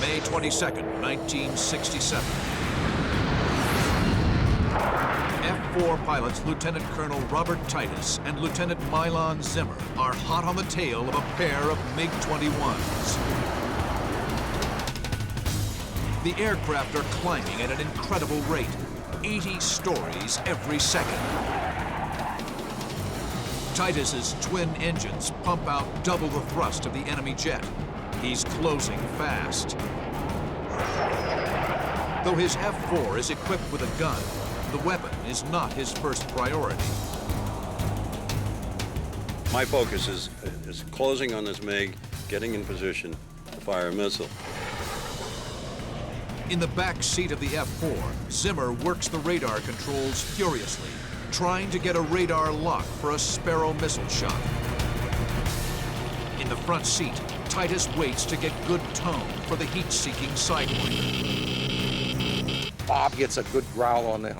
May 22nd, 1967. F-4 pilots Lieutenant Colonel Robert Titus and Lieutenant Milan Zimmer are hot on the tail of a pair of MiG-21s. The aircraft are climbing at an incredible rate, 80 stories every second. Titus's twin engines pump out double the thrust of the enemy jet. He's closing fast. Though his F-4 is equipped with a gun, the weapon is not his first priority. My focus is closing on this MiG, getting in position to fire a missile. In the back seat of the F-4, Zimmer works the radar controls furiously, trying to get a radar lock for a Sparrow missile shot. In the front seat, Titus waits to get good tone for the heat-seeking Sidewinder. Bob gets a good growl on the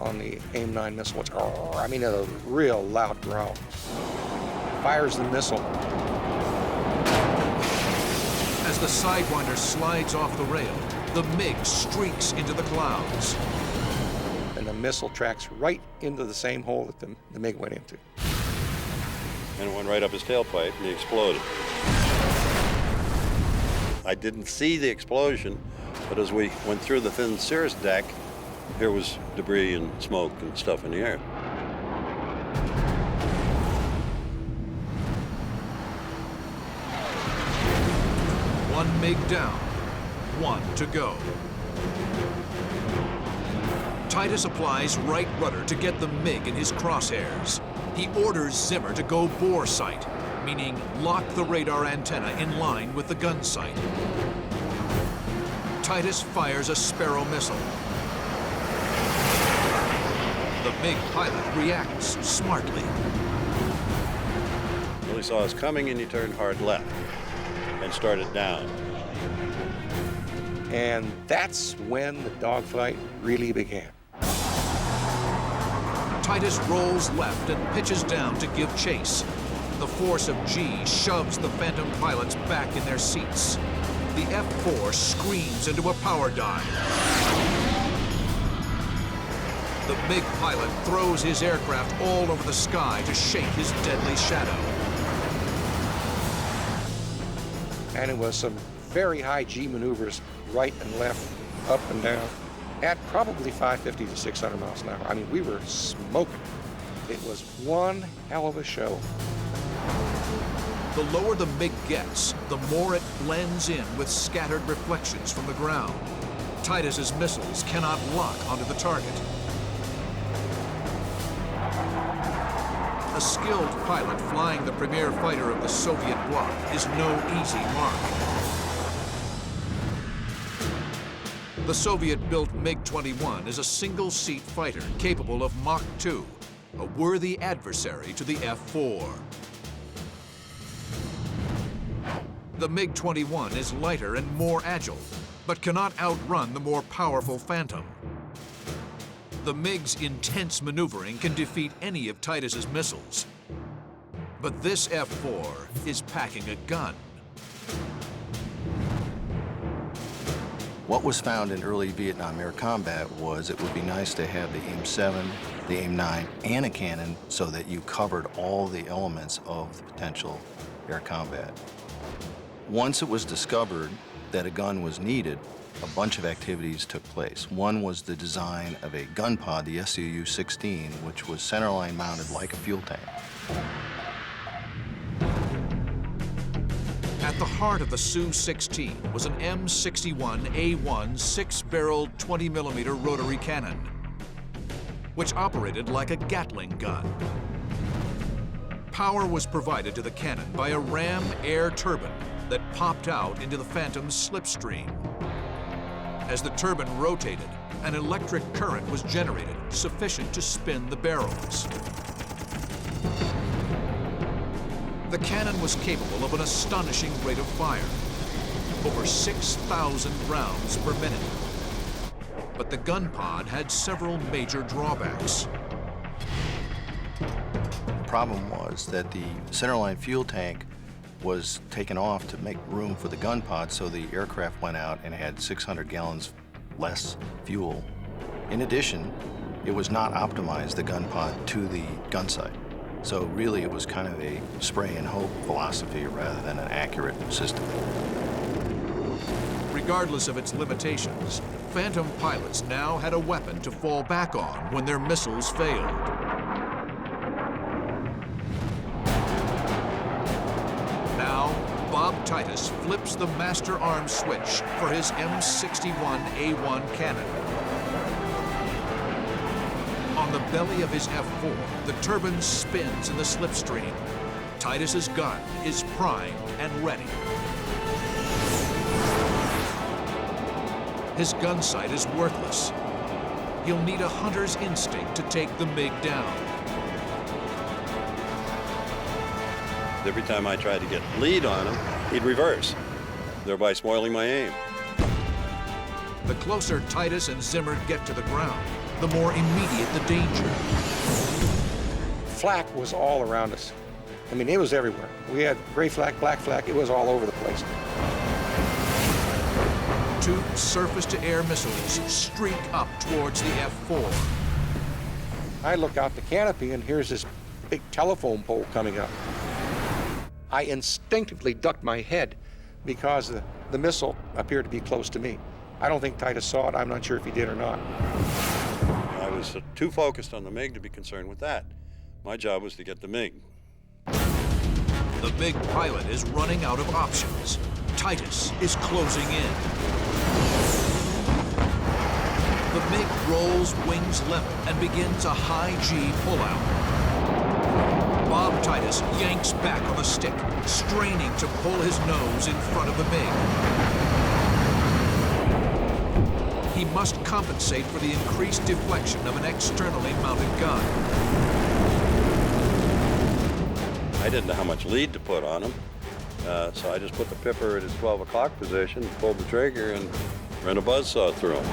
AIM-9 missile. It's, I mean, a real loud growl. Fires the missile. As the Sidewinder slides off the rail, the MiG streaks into the clouds. And the missile tracks right into the same hole that the MiG went into. And it went right up his tailpipe, and he exploded. I didn't see the explosion, but as we went through the thin cirrus deck, there was debris and smoke and stuff in the air. One MiG down, one to go. Titus applies right rudder to get the MiG in his crosshairs. He orders Zimmer to go bore sight, meaning lock the radar antenna in line with the gun sight. Titus fires a Sparrow missile. The MiG pilot reacts smartly. Well, he saw us coming, and he turned hard left and started down. And that's when the dogfight really began. Titus rolls left and pitches down to give chase. The force of G shoves the Phantom pilots back in their seats. The F-4 screams into a power dive. The MiG pilot throws his aircraft all over the sky to shake his deadly shadow. And it was some very high G maneuvers, right and left, up and down, at probably 550 to 600 miles an hour. I mean, we were smoking. It was one hell of a show. The lower the MiG gets, the more it blends in with scattered reflections from the ground. Titus's missiles cannot lock onto the target. A skilled pilot flying the premier fighter of the Soviet bloc is no easy mark. The Soviet-built MiG-21 is a single-seat fighter capable of Mach 2, a worthy adversary to the F-4. The MiG-21 is lighter and more agile, but cannot outrun the more powerful Phantom. The MiG's intense maneuvering can defeat any of Titus's missiles. But this F-4 is packing a gun. What was found in early Vietnam air combat was it would be nice to have the AIM-7, the AIM-9, and a cannon so that you covered all the elements of the potential air combat. Once it was discovered that a gun was needed, a bunch of activities took place. One was the design of a gun pod, the SU-16, which was centerline mounted like a fuel tank. At the heart of the Su-16 was an M61A1 six-barreled 20mm rotary cannon, which operated like a Gatling gun. Power was provided to the cannon by a ram air turbine that popped out into the Phantom's slipstream. As the turbine rotated, an electric current was generated sufficient to spin the barrels. The cannon was capable of an astonishing rate of fire, over 6,000 rounds per minute. But the gun pod had several major drawbacks. The problem was that the centerline fuel tank was taken off to make room for the gun pod, so the aircraft went out and had 600 gallons less fuel. In addition, it was not optimized, the gun pod, to the gun sight. So really it was kind of a spray and hope philosophy rather than an accurate system. Regardless of its limitations, Phantom pilots now had a weapon to fall back on when their missiles failed. Now, Bob Titus flips the master arm switch for his M61A1 cannon. On the belly of his F4, the turbine spins in the slipstream. Titus's gun is primed and ready. His gun sight is worthless. He'll need a hunter's instinct to take the MiG down. Every time I tried to get lead on him, he'd reverse, thereby spoiling my aim. The closer Titus and Zimmer get to the ground, the more immediate the danger. Flak was all around us. I mean, it was everywhere. We had gray flak, black flak, it was all over the place. Two surface-to-air missiles streak up towards the F4. I look out the canopy and here's this big telephone pole coming up. I instinctively ducked my head because the missile appeared to be close to me. I don't think Titus saw it. I'm not sure if he did or not. I was too focused on the MiG to be concerned with that. My job was to get the MiG. The MiG pilot is running out of options. Titus is closing in. The MiG rolls wings level and begins a high G pullout. Bob Titus yanks back on the stick, straining to pull his nose in front of the MiG. He must compensate for the increased deflection of an externally mounted gun. I didn't know how much lead to put on him, so I just put the pipper at his 12 o'clock position, pulled the trigger, and ran a buzzsaw through him.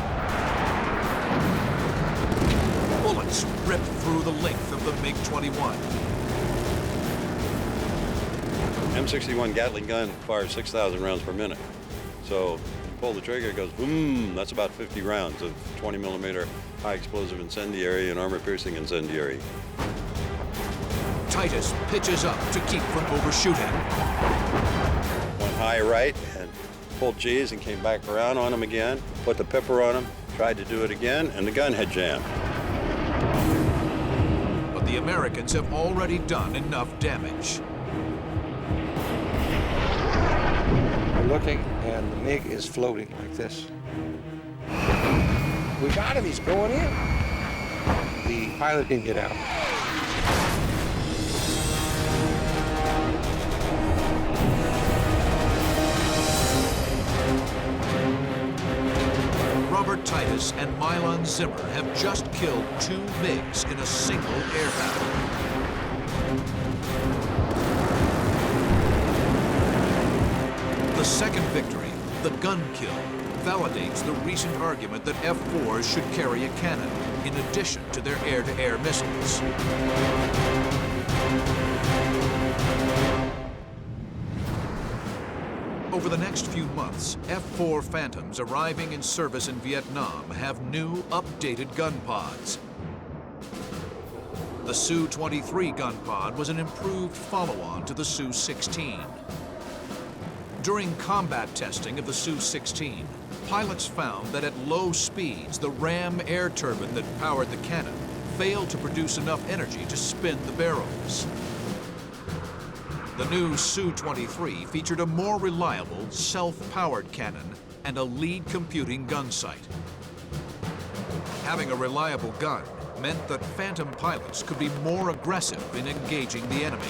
Bullets rip through the length of the MiG-21. M61 Gatling gun fires 6,000 rounds per minute. So you pull the trigger, it goes boom. That's about 50 rounds of 20 millimeter high explosive incendiary and armor piercing incendiary. Titus pitches up to keep from overshooting. Went high right and pulled G's and came back around on him again, put the pipper on him, tried to do it again, and the gun had jammed. But the Americans have already done enough damage. Looking, and the MiG is floating like this. We got him, he's going in. The pilot didn't get out. Robert Titus and Milan Zimmer have just killed 2 MiGs in a single air battle. The second victory, the gun kill, validates the recent argument that F-4s should carry a cannon, in addition to their air-to-air missiles. Over the next few months, F-4 Phantoms arriving in service in Vietnam have new, updated gun pods. The Su-23 gun pod was an improved follow-on to the Su-16. During combat testing of the Su-16, pilots found that at low speeds, the ram air turbine that powered the cannon failed to produce enough energy to spin the barrels. The new Su-23 featured a more reliable, self-powered cannon and a lead computing gun sight. Having a reliable gun meant that Phantom pilots could be more aggressive in engaging the enemy.